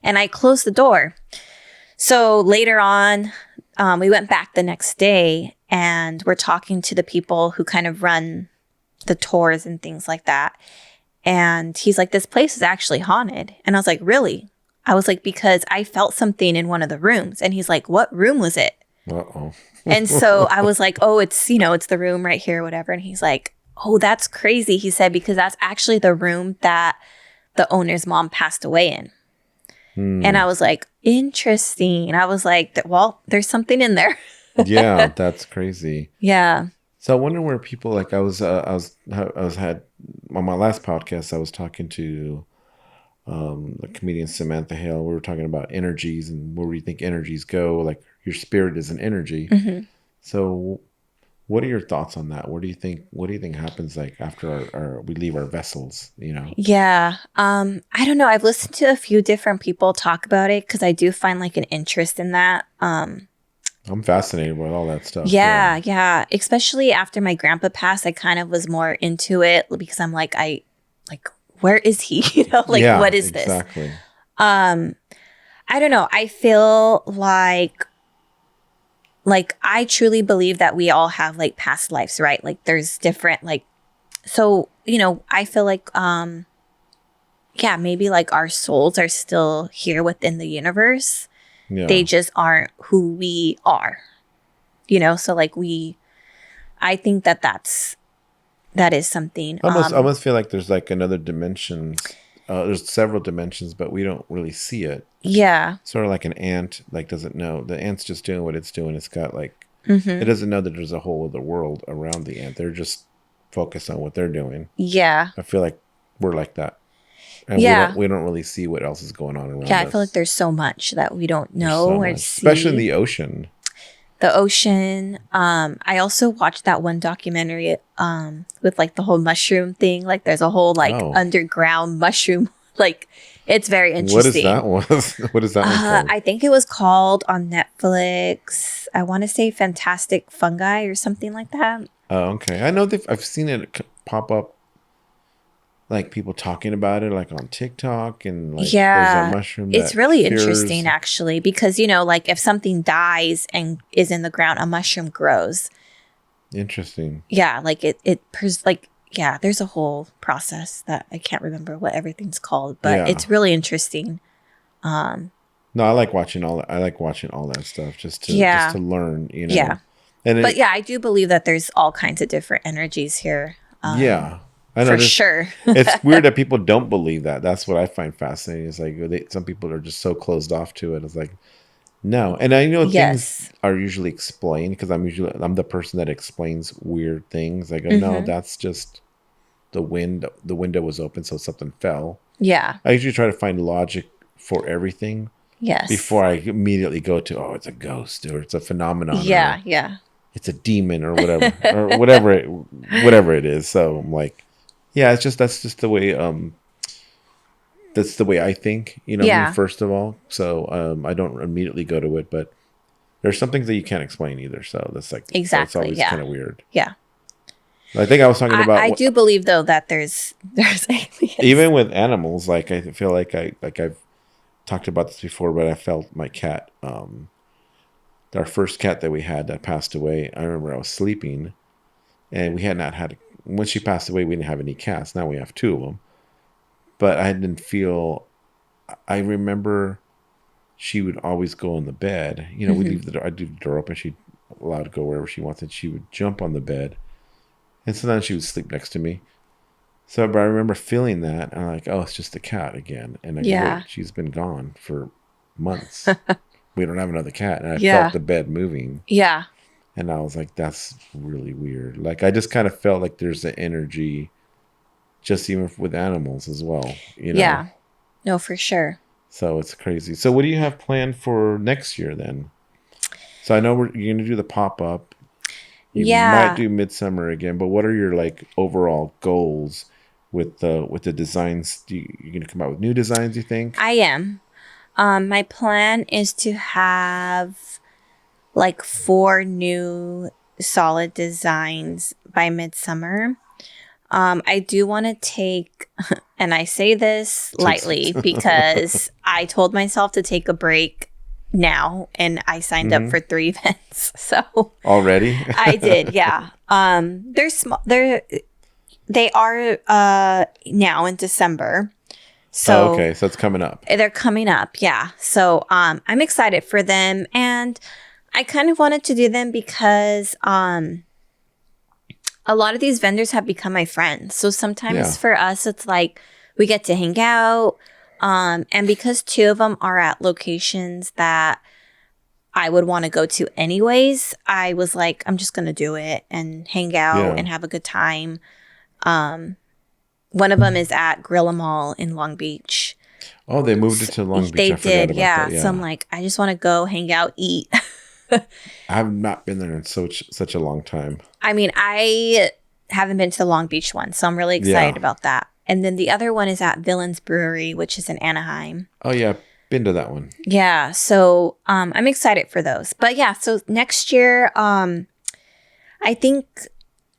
S4: and I closed the door. So later on, we went back the next day, and we're talking to the people who kind of run the tours and things like that. And he's like, this place is actually haunted. And I was like, really? I was like, because I felt something in one of the rooms. And he's like, what room was it?
S3: Uh-oh.
S4: And so I was like, oh, it's the room right here, whatever. And he's like, oh, that's crazy. He said, because that's actually the room that the owner's mom passed away in. And I was like, interesting. And I was like, well, there's something in there.
S3: Yeah, that's crazy.
S4: Yeah.
S3: So I wonder where people like I was had on my last podcast I was talking to the comedian Samantha Hale. We were talking about energies and where we think energies go. Like your spirit is an energy. Mm-hmm. So What are your thoughts on that? What do you think happens like after we leave our vessels, you know?
S4: Yeah. I don't know. I've listened to a few different people talk about it because I do find like an interest in that.
S3: I'm fascinated with all that stuff.
S4: Yeah. Especially after my grandpa passed, I kind of was more into it because I'm like, where is he? You know, like, what is this?
S3: Exactly.
S4: I don't know. I feel like I truly believe that we all have like past lives, right? Like there's different like, so, you know, I feel like, maybe like our souls are still here within the universe. Yeah. They just aren't who we are, you know? So like I think that is something.
S3: I almost feel like there's like another dimension. There's several dimensions, but we don't really see it.
S4: Yeah.
S3: Sort of like an ant, like doesn't know. The ant's just doing what it's doing. It's got like, it doesn't know that there's a whole other world around the ant. They're just focused on what they're doing.
S4: Yeah.
S3: I feel like we're like that. And we don't really see what else is going on around us.
S4: Yeah, I feel like there's so much that we don't know or see.
S3: Especially in the ocean.
S4: The ocean. I also watched that one documentary with like the whole mushroom thing. Like there's a whole like underground mushroom. Like it's very interesting.
S3: What is that one called?
S4: I think it was called on Netflix. I want to say Fantastic Fungi or something like that.
S3: Oh, okay. I know I've seen it pop up. Like people talking about it, like on TikTok, and like there's a mushroom.
S4: It's really interesting, actually, because you know, like if something dies and is in the ground, a mushroom grows.
S3: Interesting.
S4: Yeah, like there's a whole process that I can't remember what everything's called, but it's really interesting.
S3: No, I like watching all that stuff just to learn, you know.
S4: Yeah, but I do believe that there's all kinds of different energies here. I know for sure.
S3: It's weird that people don't believe that. That's what I find fascinating. It's like some people are just so closed off to it. It's like, no. And I know things are usually explained because I'm the person that explains weird things. I go, no, that's just the wind. The window was open, so something fell.
S4: Yeah.
S3: I usually try to find logic for everything.
S4: Yes.
S3: Before I immediately go to, it's a ghost or it's a phenomenon.
S4: Yeah.
S3: It's a demon or whatever, or whatever it is. So I'm like, yeah, that's just the way I think, you know, first of all. So I don't immediately go to it, but there's some things that you can't explain either. So that's like
S4: exactly,
S3: it's always kind of weird.
S4: Yeah.
S3: I think I was talking about.
S4: I do believe though that there's aliens.
S3: Even with animals, like I feel like I've talked about this before, but I felt my cat, our first cat that we had that passed away. I remember I was sleeping, and we had not had. When she passed away, we didn't have any cats. Now we have 2 of them. But I didn't feel... I remember she would always go on the bed. You know, I'd leave the door open. She'd allowed to go wherever she wanted. She would jump on the bed. And sometimes she would sleep next to me. But I remember feeling that. And I'm like, oh, it's just the cat again. And I go, wait, she's been gone for months. We don't have another cat. And I felt the bed moving.
S4: Yeah.
S3: And I was like, that's really weird. Like, I just kind of felt like there's an energy just even with animals as well, you know?
S4: Yeah. No, for sure.
S3: So it's crazy. So what do you have planned for next year then? So I know you're going to do the pop-up. You might do Midsummer again, but what are your like overall goals with the designs? You're going to come out with new designs, you think?
S4: I am. My plan is to have like 4 new solid designs by Midsummer. I do want to take, and I say this lightly because I told myself to take a break now, and I signed up for 3 events. So
S3: already,
S4: I did, yeah. They're small. They are now in December. So
S3: okay, so it's coming up.
S4: They're coming up, yeah. So I'm excited for them, and I kind of wanted to do them because a lot of these vendors have become my friends. So sometimes for us, it's like we get to hang out. And because 2 of them are at locations that I would want to go to anyways, I was like, I'm just going to do it and hang out and have a good time. One of them is at Gorilla Mall in Long Beach.
S3: Oh, they moved it to Long Beach.
S4: They did, yeah. So I'm like, I just want to go hang out, eat.
S3: I have not been there in such a long time.
S4: I mean, I haven't been to the Long Beach one, so I'm really excited about that. And then the other one is at Villains Brewery, which is in Anaheim.
S3: Oh, yeah. Been to that one.
S4: Yeah. So I'm excited for those. But yeah, so next year, I think,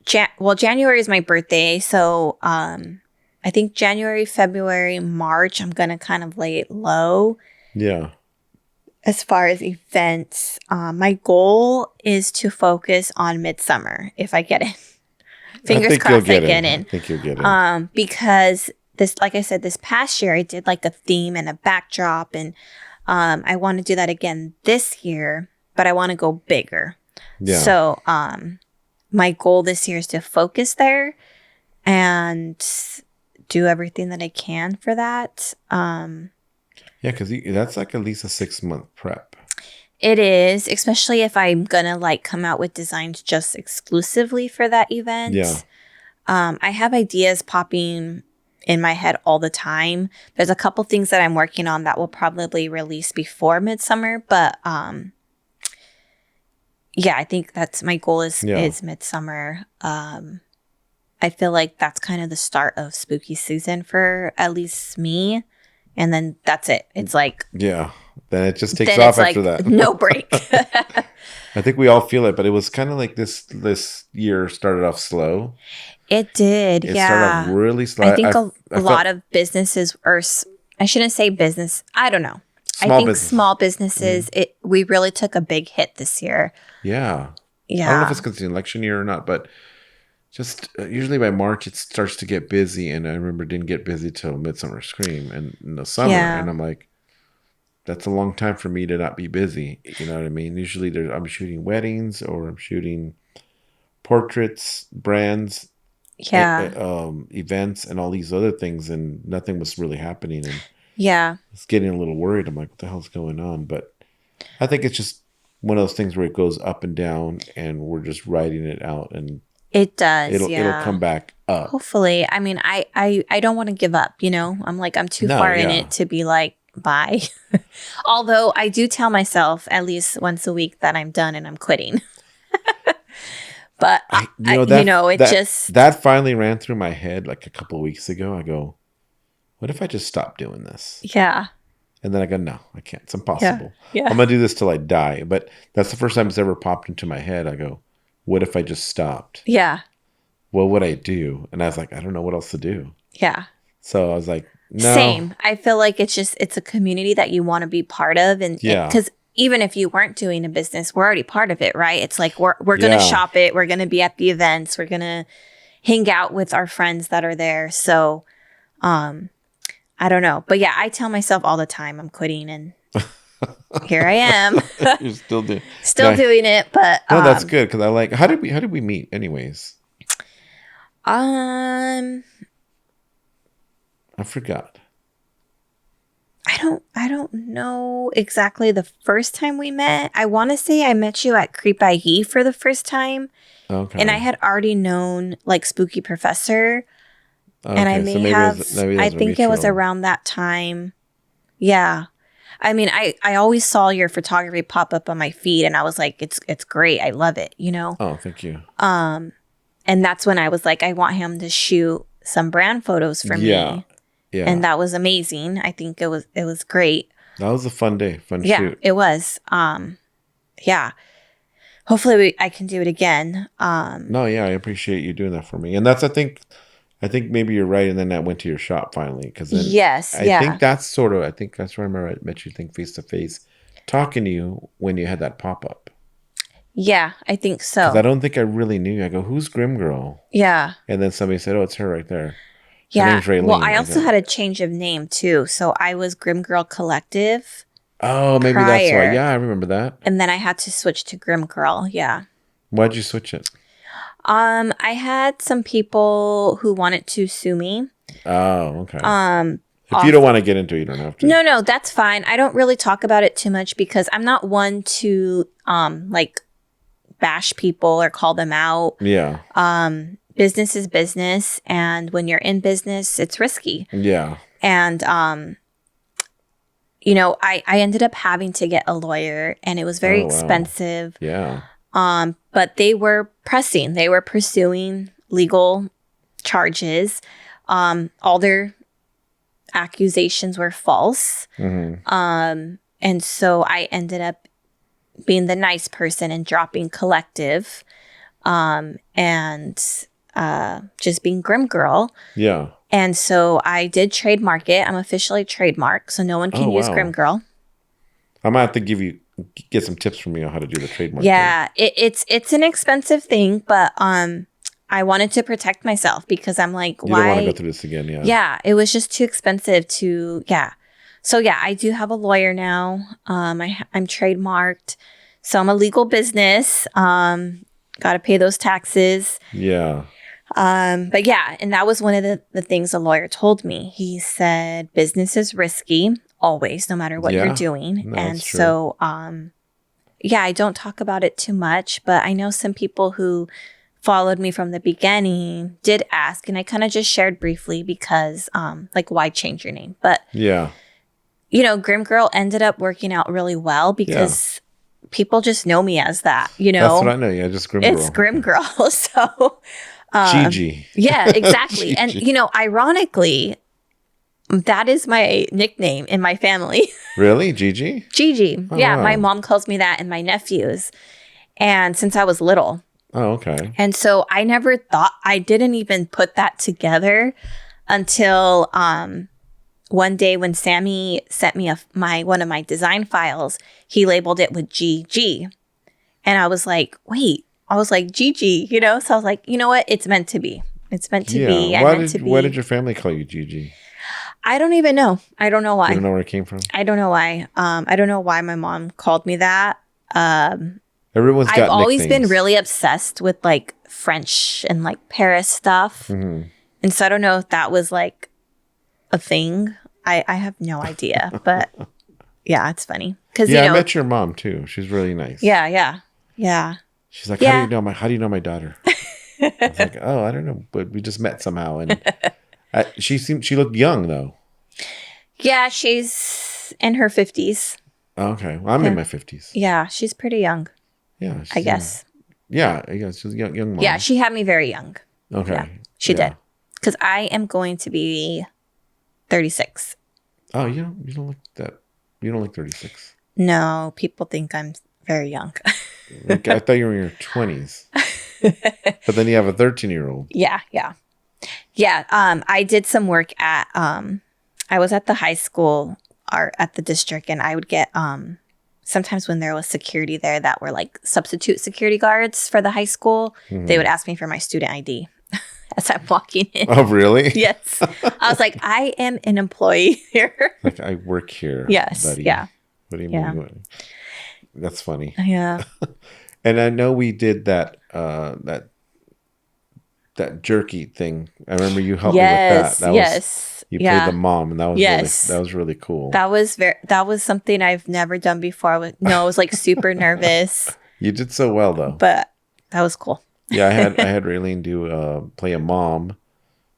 S4: January is my birthday. So I think January, February, March, I'm going to kind of lay it low.
S3: Yeah.
S4: As far as events, my goal is to focus on Midsummer if I get it. Fingers crossed I get in.
S3: I think you'll get in.
S4: Because this, like I said, this past year I did like a theme and a backdrop, and I want to do that again this year, but I want to go bigger. Yeah. So my goal this year is to focus there and do everything that I can for that.
S3: Yeah, because that's like at least a 6-month prep.
S4: It is, especially if I'm going to like come out with designs just exclusively for that event.
S3: Yeah.
S4: I have ideas popping in my head all the time. There's a couple things that I'm working on that will probably release before Midsummer, but yeah, I think that's my goal is Midsummer. I feel like that's kind of the start of spooky season for at least me. And then that's it. It's like...
S3: Yeah. Then it just takes off after that.
S4: No break.
S3: I think we all feel it, but it was kind of like this year started off slow.
S4: It did,
S3: It started off really slow.
S4: I think a lot of businesses, or I shouldn't say business, I don't know. Small businesses, we really took a big hit this year.
S3: Yeah.
S4: Yeah.
S3: I don't know if it's because it's an election year or not, but just usually by March it starts to get busy, and I remember it didn't get busy till Midsummer Scream and in the summer, and I'm like, that's a long time for me to not be busy. You know what I mean? Usually I'm shooting weddings or I'm shooting portraits, brands, events, and all these other things, and nothing was really happening. And it's getting a little worried. I'm like, what the hell's going on? But I think it's just one of those things where it goes up and down, and we're just riding it out, and
S4: it does.
S3: It'll come back up.
S4: Hopefully. I mean, I don't want to give up. You know, I'm too far in it to be like, bye. Although I do tell myself at least once a week that I'm done and I'm quitting. But that finally ran through my head like a couple of weeks ago. I go, what if I just stop doing this? Yeah.
S3: And then I go, no, I can't. It's impossible. Yeah. I'm gonna do this till I die. But that's the first time it's ever popped into my head. I go, what if I just stopped?
S4: Yeah.
S3: What would I do? And I was like, I don't know what else to do.
S4: Yeah.
S3: So I was like, no.
S4: Same. I feel like it's a community that you want to be part of. And because even if you weren't doing a business, we're already part of it, right? It's like we're going to shop it. We're going to be at the events. We're going to hang out with our friends that are there. So I don't know. But yeah, I tell myself all the time I'm quitting, and here I am.
S3: You're still doing
S4: doing it. But
S3: no, that's good, because I like, how did we meet anyways? I forgot.
S4: I don't know exactly the first time we met. I want to say I met you at Creep IE for the first time. Okay. And I had already known like Spooky Professor. Okay, and I think it was around that time. Yeah. I mean, I always saw your photography pop up on my feed, and I was like, it's great. I love it, you know?
S3: Oh, thank you.
S4: And that's when I was like, I want him to shoot some brand photos for me. Yeah. And that was amazing. I think it was great.
S3: That was a fun day. Fun shoot. Yeah,
S4: it was. Yeah. Hopefully I can do it again.
S3: No, yeah, I appreciate you doing that for me. And that's, I think maybe you're right. And then I went to your shop finally. Because then I think that's where I met you, face to face, talking to you when you had that pop-up.
S4: Yeah, I think so.
S3: Because I don't think I really knew you. I go, who's Grim Girl?
S4: Yeah.
S3: And then somebody said, oh, it's her right there.
S4: Yeah. Her name's Raylene. Well, I also had a change of name too. So I was Grim Girl Collective.
S3: Oh, maybe that's why. Yeah, I remember that.
S4: And then I had to switch to Grim Girl. Yeah.
S3: Why'd you switch it?
S4: I had some people who wanted to sue me.
S3: Oh, okay. If you don't want to get into it, you don't have to.
S4: No, that's fine. I don't really talk about it too much because I'm not one to like bash people or call them out.
S3: Yeah.
S4: Business is business, and when you're in business, it's risky.
S3: Yeah.
S4: And I ended up having to get a lawyer, and it was very expensive.
S3: Yeah.
S4: But they were pressing. They were pursuing legal charges. All their accusations were false. And so I ended up being the nice person and dropping collective, and just being Grim Girl.
S3: Yeah.
S4: And so I did trademark it. I'm officially trademarked, so no one can use Grim Girl.
S3: I might have to get some tips from you on how to do the trademark.
S4: Yeah, it's an expensive thing, but I wanted to protect myself because I'm like,
S3: why? You don't want to go through this again, yeah.
S4: Yeah, it was just too expensive to, So yeah, I do have a lawyer now. I'm trademarked, so I'm a legal business. Got to pay those taxes.
S3: Yeah.
S4: But yeah, and that was one of the things the lawyer told me. He said, business is risky always, no matter what you're doing.
S3: No,
S4: and so, I don't talk about it too much, but I know some people who followed me from the beginning did ask, and I kind of just shared briefly because, why change your name? But
S3: yeah,
S4: Grim Girl ended up working out really well because people just know me as that,
S3: That's what I know. Yeah, just Grim Girl.
S4: It's Grim Girl. So,
S3: Gigi.
S4: Yeah, exactly. And, ironically, that is my nickname in my family.
S3: Really? Gigi?
S4: Gigi. Oh, yeah, wow. My mom calls me that and my nephews. And since I was little.
S3: Oh, okay.
S4: And so I never thought, I didn't even put that together until one day when Sammy sent me one of my design files, he labeled it with GG. And I was like, wait. I was like, Gigi, So I was like, you know what? It's meant to be. It's meant to be.
S3: Why did your family call you Gigi?
S4: I don't even know. I don't know why.
S3: You don't know where it came from?
S4: I don't know why. I don't know why my mom called me that.
S3: Everyone's got
S4: I've always
S3: nicknames.
S4: been really obsessed with French and Paris stuff. Mm-hmm. And so I don't know if that was a thing. I have no idea. But yeah, it's funny.
S3: I met your mom too. She's really nice.
S4: Yeah.
S3: She's like, how do you know my daughter? I was like, oh, I don't know, but we just met somehow, and she looked young though. Yeah, she's in her 50s. Oh, okay, well, I'm in my 50s. Yeah, she's pretty young. Yeah, I guess. Yeah, she's a young mom. Yeah, she had me very young. Okay, yeah, she did, because I am going to be 36. Oh, you don't look that. You don't look 36. No, people think I'm very young. I thought you were in your 20s. But then you have a 13-year-old. Yeah. I did some work at, I was at the high school or at the district, and I would get, sometimes when there was security there that were substitute security guards for the high school, they would ask me for my student ID as I'm walking in. Oh, really? Yes. I was like, I am an employee here. I work here. Yes. Buddy. Yeah. What do you mean? That's funny. Yeah. And I know we did that that jerky thing. I remember you helped me with that. You played the mom, and that was really cool. That was something I've never done before. I was super nervous. You did so well though. But that was cool. Yeah, I had Raylene play a mom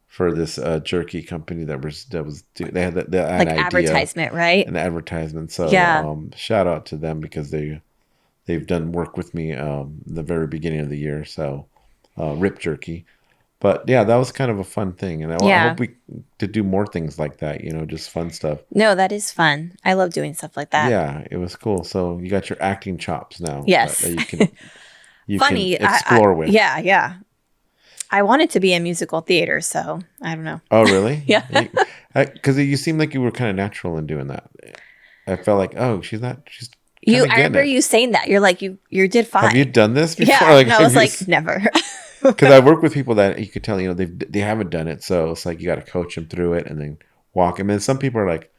S3: for this jerky company they had the advertisement, right? An advertisement. So shout out to them because they've done work with me the very beginning of the year. So Rip Jerky. But yeah, that was kind of a fun thing. And I hope we to do more things like that, just fun stuff. No, that is fun. I love doing stuff like that. Yeah, it was cool. So you got your acting chops now. Yes. That you can explore with. Yeah. I wanted to be in musical theater, so I don't know. Oh, really? Yeah. Because you seemed like you were kind of natural in doing that. I felt like, she's not. She's. I remember you saying that. You're like, you did fine. Have you done this before? Yeah. I was never. Because I work with people that you could tell, they haven't done it. So it's like you got to coach them through it and then walk them. And some people are like,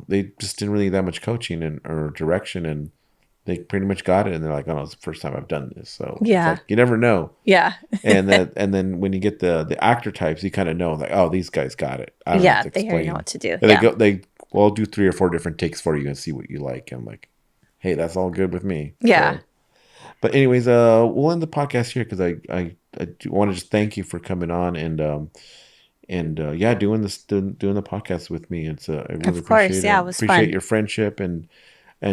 S3: they just didn't really need that much coaching or direction, and they pretty much got it. And they're like, it's the first time I've done this. So you never know. Yeah. and then when you get the actor types, you kind of know these guys got it. I don't have to explain. They know what to do. And I'll do 3 or 4 different takes for you and see what you like. And I'm like, hey, that's all good with me. Yeah. So, but anyways, we'll end the podcast here because I want to just thank you for coming on, and and doing the podcast with me. It's I really
S4: Of course,
S3: appreciate it.
S4: yeah, it was
S3: Appreciate
S4: fun.
S3: your friendship and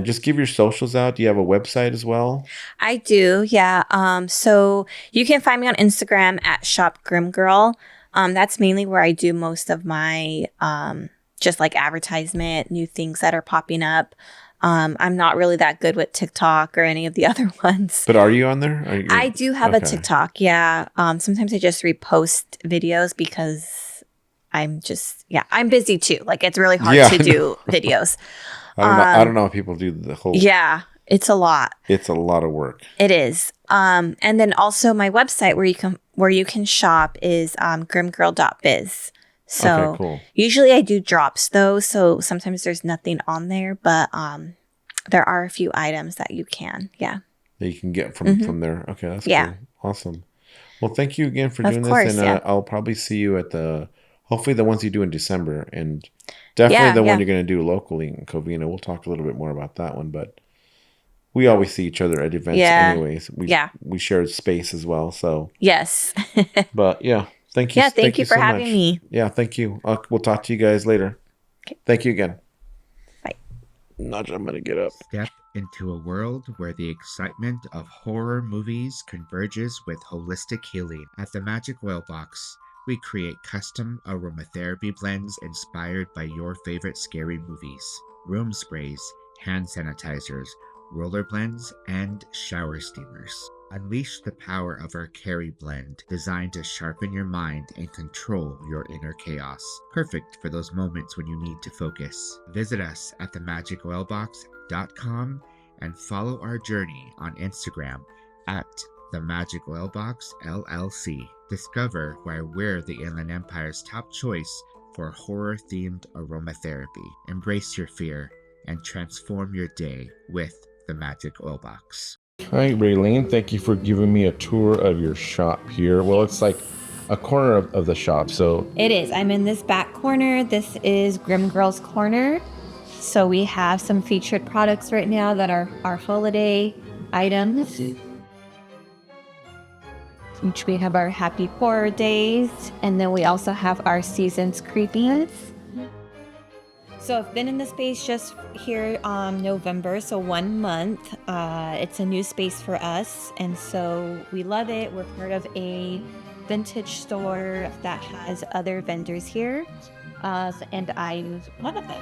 S3: just give your socials out. Do you have a website as well?
S4: I do, yeah. So you can find me on Instagram at Shop Grim Girl. That's mainly where I do most of my just like advertisement, new things that are popping up. I'm not really that good with TikTok or any of the other ones.
S3: But are you on there?
S4: I do have a TikTok, yeah. Sometimes I just repost videos because I'm busy too. Like it's really hard to do videos.
S3: I don't know if people do the whole.
S4: Yeah, it's a lot.
S3: It's a lot of work.
S4: It is. And then also my website where you can shop is grimgirl.biz. So
S3: okay, cool.
S4: Usually I do drops though, so sometimes there's nothing on there, but there are a few items that you can, that
S3: you can get from there. Okay, that's cool. Awesome. Well, thank you again for doing this, and I'll probably see you at hopefully the ones you do in December, and definitely the one you're going to do locally in Covina. We'll talk a little bit more about that one, but we always see each other at events anyways. We share space as well, so.
S4: Yes.
S3: But thank you.
S4: Yeah, thank you for having me.
S3: Yeah, thank you. We'll talk to you guys later.
S4: Okay.
S3: Thank you again.
S4: Bye.
S3: I'm going to get up.
S2: Step into a world where the excitement of horror movies converges with holistic healing. At the Magic Oil Box, we create custom aromatherapy blends inspired by your favorite scary movies. Room sprays, hand sanitizers, roller blends, and shower steamers. Unleash the power of our Carry blend, designed to sharpen your mind and control your inner chaos. Perfect for those moments when you need to focus. Visit us at themagicoilbox.com and follow our journey on Instagram at The Magic Oil Box LLC. Discover why we're the Inland Empire's top choice for horror-themed aromatherapy. Embrace your fear and transform your day with The Magic Oil Box.
S3: Hi, Raylene. Thank you for giving me a tour of your shop here. Well, it's like a corner of the shop, so...
S4: It is. I'm in this back corner. This is Grim Girl's Corner. So we have some featured products right now that are our holiday items. Each we have our Happy Horror Days, and then we also have our Season's Creepiness. So I've been in the space just here November, so 1 month. It's a new space for us, and so we love it. We're part of a vintage store that has other vendors here, and I'm one of them.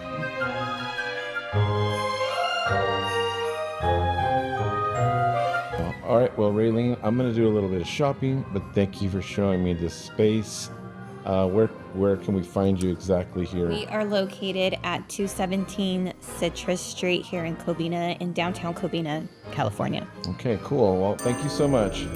S3: All right, well, Raylene, I'm going to do a little bit of shopping, but thank you for showing me this space. Where can we find you exactly here?
S4: We are located at 217 Citrus Street here in Covina, in downtown Covina, California.
S3: Okay, cool. Well, thank you so much.